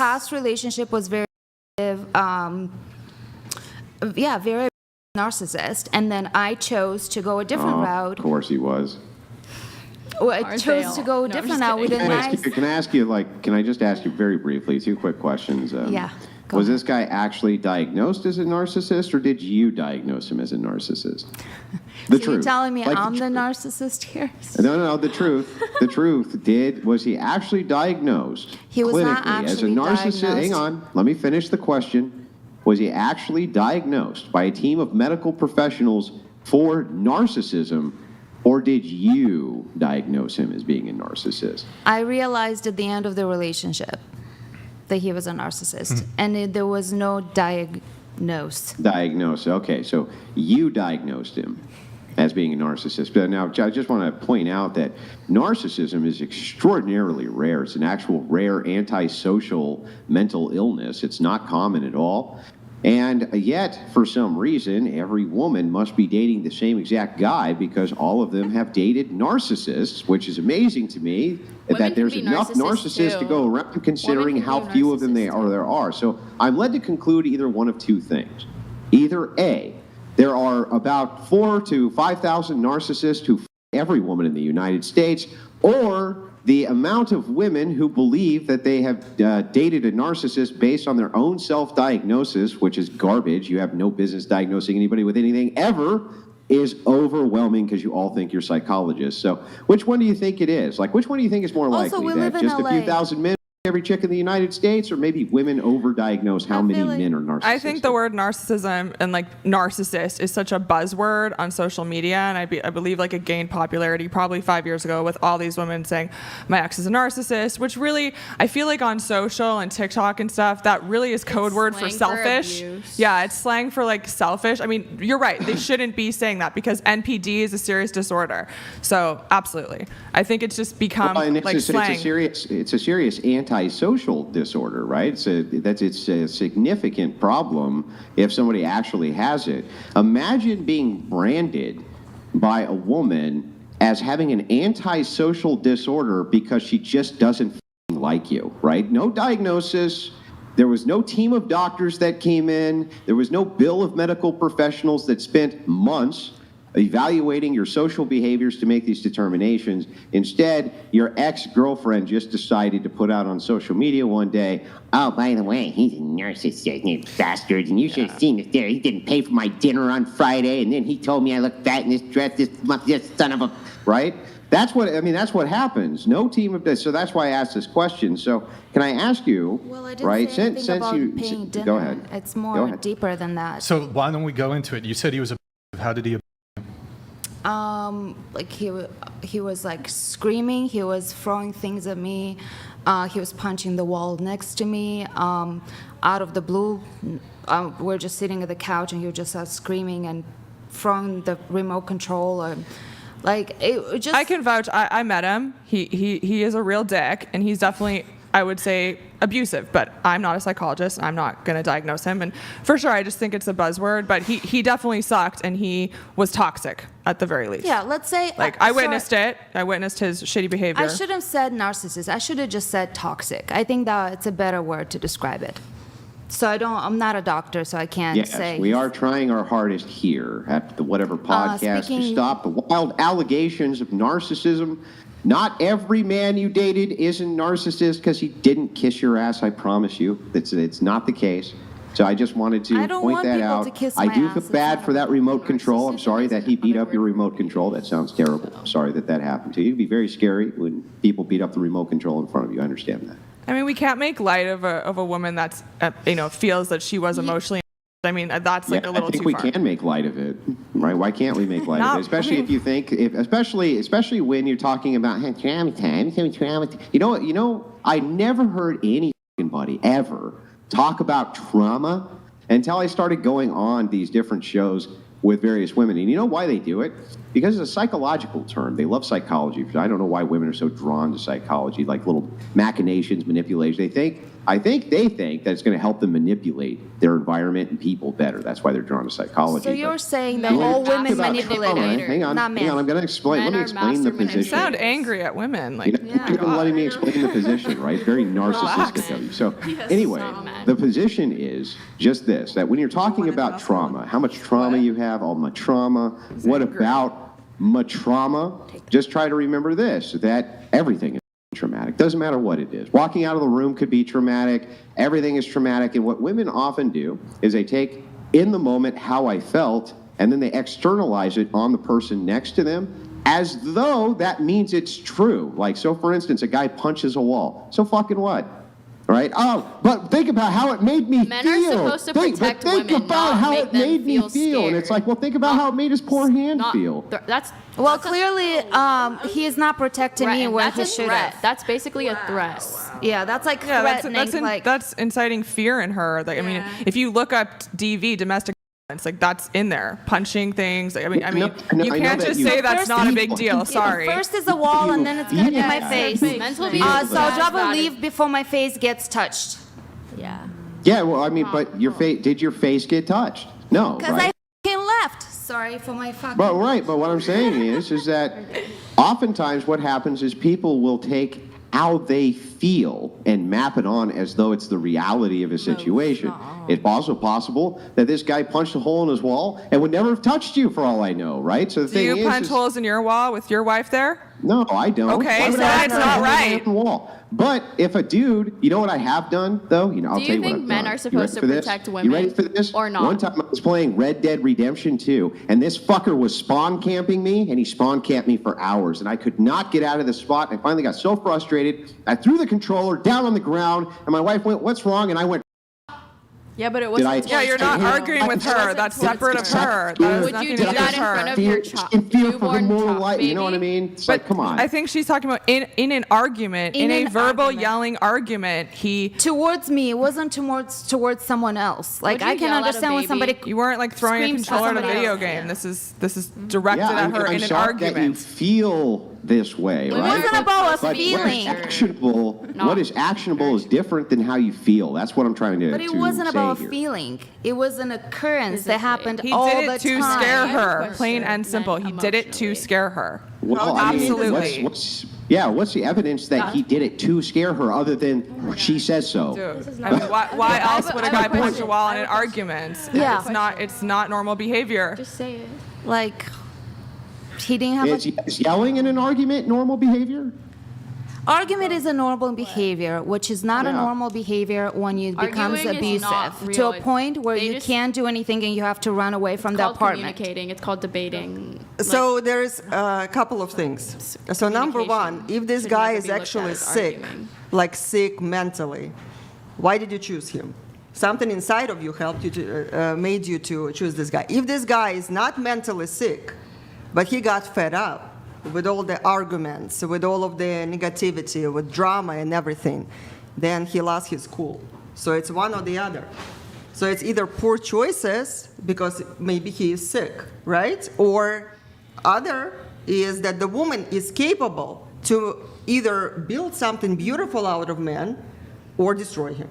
past relationship was very, very narcissist, and then I chose to go a different route. Of course he was. Well, I chose to go different now. Can I just ask you very briefly, 2 quick questions? Yeah. Was this guy actually diagnosed as a narcissist, or did you diagnose him as a narcissist? The truth. You're telling me I'm the narcissist here? No, the truth. The truth. Was he actually diagnosed He was not clinically as a actually narcissist? diagnosed. Hang on. Let me finish the question. Was he actually diagnosed by a team of medical professionals for narcissism, or did you diagnose him as being a narcissist? I realized at the end of the relationship that he was a narcissist, and there was no diagnosis. Okay, so you diagnosed him as being a narcissist. But now, I just want to point out that narcissism is extraordinarily rare. It's an actual rare antisocial mental illness. It's not common at all. And yet, for some reason, every woman must be dating the same exact guy because all of them have dated narcissists, which is amazing to me. That there's enough narcissists to go around, considering how few of them there are. So I'm led to conclude either one of 2 things. Either A, there are about 4,000 to 5,000 narcissists who f every woman in the United States, or the amount of women who believe that they have dated a narcissist based on their own self-diagnosis, which is garbage. You have no business diagnosing anybody with anything ever, is overwhelming because you all think you're psychologists. So which one do you think it is? Like, which one do you think is more likely? That just a few thousand men, every chick in the United States, or maybe women overdiagnose how many men are narcissists? I think the word narcissism and narcissist is such a buzzword on social media, and I believe it gained popularity probably 5 years ago with all these women saying my ex is a narcissist, which really I feel like on social and TikTok and stuff that really is code word for selfish. Yeah, it's slang for selfish. I mean, you're right. They shouldn't be saying that because NPD is a serious disorder. So absolutely, I think it's just become slang. It's a serious antisocial disorder, right? It's a significant problem if somebody actually has it. Imagine being branded by a woman as having an antisocial disorder because she just doesn't like you, right? No diagnosis. There was no team of doctors that came in. There was no bill of medical professionals that spent months evaluating your social behaviors to make these determinations. Instead, your ex-girlfriend just decided to put out on social media one day, oh, by the way, he's a narcissist, you bastard, and you should have seen it there. He didn't pay for my dinner on Friday, and then he told me I look fat in this dress, this son of a... Right? That's what happens. No team of this. So that's why I asked this question. So can I ask you, well, I didn't say anything about paying dinner. Go ahead. It's more deeper than that. So why don't we go into it? You said he was how did he... he was screaming, he was throwing things at me, he was punching the wall next to me, out of the blue. We're just sitting at the couch and he would just start screaming and throwing the remote control, and it just... I can vouch. I met him. He is a real dick, and he's definitely, I would say, abusive, but I'm not a psychologist. I'm not going to diagnose him. And for sure, I just think it's a buzzword, but he definitely sucked, and he was toxic at the very least. Yeah, let's say... I witnessed it. I witnessed his shitty behavior. I shouldn't have said narcissist. I should have just said toxic. I think that it's a better word to describe it. So I'm not a doctor, so I can't say... Yes, we are trying our hardest here at the Whatever podcast to stop the wild allegations of narcissism. Not every man you dated is a narcissist because he didn't kiss your ass, I promise you. It's not the case. So I just wanted to point that out. I do feel bad for that remote control. I'm sorry that he beat up your remote control. That sounds terrible. I'm sorry that happened to you. It'd be very scary when people beat up the remote control in front of you. I understand that. I mean, we can't make light of a woman that's feels that she was emotionally... I mean, that's a little too far. I think we can make light of it, right? Why can't we make light of it? Especially if you think, especially when you're talking about trauma time. You know, I never heard anybody ever talk about trauma until I started going on these different shows with various women. And you know why they do it? Because it's a psychological term. They love psychology. I don't know why women are so drawn to psychology, like little machinations, manipulation. They think I think they think that it's going to help them manipulate their environment and people better. That's why they're drawn to psychology. So you're But saying that when all we talk women about manipulate, trauma, hang on, not men. hang on. I'm going to explain. Men Let me are explain the master position. Sound angry at women, like You're not even letting me explain the position, right? Very narcissistic of you. So anyway, the position is just this, that when you're talking about trauma, how much trauma you have, all my trauma, what about my trauma? Just try to remember this, that everything is traumatic. Doesn't matter what it is. Walking out of the room could be traumatic. Everything is traumatic. And what women often do is they take in the moment how I felt, and then they externalize it on the person next to them as though that means it's true. Like, so for instance, a guy punches a wall. So fucking what? Right? Oh, but think about how it made me Men feel. are supposed to protect think women, about not how make it them made me feel feel. And it's scared. like, well, think about how it made his poor hand Not- feel. That's Well, clearly, he is not protecting me threat. when That's he a should threat. have. That's basically a threat. Yeah, that's like yeah, threatening. that's inciting fear in her. Like, I mean, if you look up DV, domestic violence, like that's in there, punching things. Like, I mean, I know you can't that just you- say that's First not a you- big deal. Sorry. First is the wall, and then it's gonna be my Yeah. face. Mental Feel abuse. So I'd is rather bad. leave before my face gets touched. Yeah. Yeah, well, I mean, but your face, did your face get touched? No, Because right? I fucking left. Sorry for my fucking. But right, but what I'm saying is that oftentimes what happens is people will take how they feel and map it on as though it's the reality of a situation. It's also possible that this guy punched a hole in his wall and would never have touched you for all I know, right? So the Do thing you is, punch holes in your wall with your wife there? no, I don't. Okay, Why would so I have that's to not have a hole right. in the wall? But if a dude, you know what I have done though? You know, I'll Do tell you you what think I've men done. are You supposed ready to for this? protect You women ready for this? or not? One time I was playing Red Dead Redemption 2, and this fucker was spawn camping me, and he spawn camped me for hours, and I could not get out of the spot. I finally got so frustrated, I threw the controller down on the ground, and my wife went, "What's wrong?" And I went, Yeah, but it Did wasn't. I- Yeah, you're not Hey, arguing with her. That's separate of her. That has Would nothing you to do do that with in front her. of your in fear for the newborn moral life. You know what I baby? mean? It's like, come on. I think she's talking about in an argument, in a an verbal argument. yelling argument. Towards me, it wasn't towards someone else. Like Would you I can yell at a understand when somebody- somebody. You weren't like throwing a Screams for controller at a somebody video else. game. This is directed yeah, at her I'm in an shocked that you argument. feel this way, It right? wasn't about a But feeling. what is actionable is different than how you feel. That's what I'm trying to But it to wasn't say about a here. feeling. It was an occurrence that happened He all did the it to time. scare I have a her, question. plain and simple. He did it to Emotionally. scare her. Well, I mean, Absolutely. what's the evidence that he did it to scare her other than she says so? Dude, I mean, why else would a I have guy a punch a question. wall I in have an a argument? Yeah. It's not normal behavior. Just say it. Like he didn't have Is yelling in an argument normal behavior? Argument is a normal behavior, which is not a Yeah. normal behavior when it becomes Arguing is not abusive to a real. point where They you just- can't do anything and you have to run away from It's the called apartment. communicating. It's called debating. So there's a couple of things. So number one, if this should guy never is be looked actually at as sick, arguing. like sick mentally, why did you choose him? Something inside of you helped you to, made you to choose this guy. If this guy is not mentally sick, but he got fed up with all the arguments, with all of the negativity, with drama and everything, then he lost his cool. So it's one or the other. So it's either poor choices because maybe he is sick, right? Or other is that the woman is capable to either build something beautiful out of man or destroy him.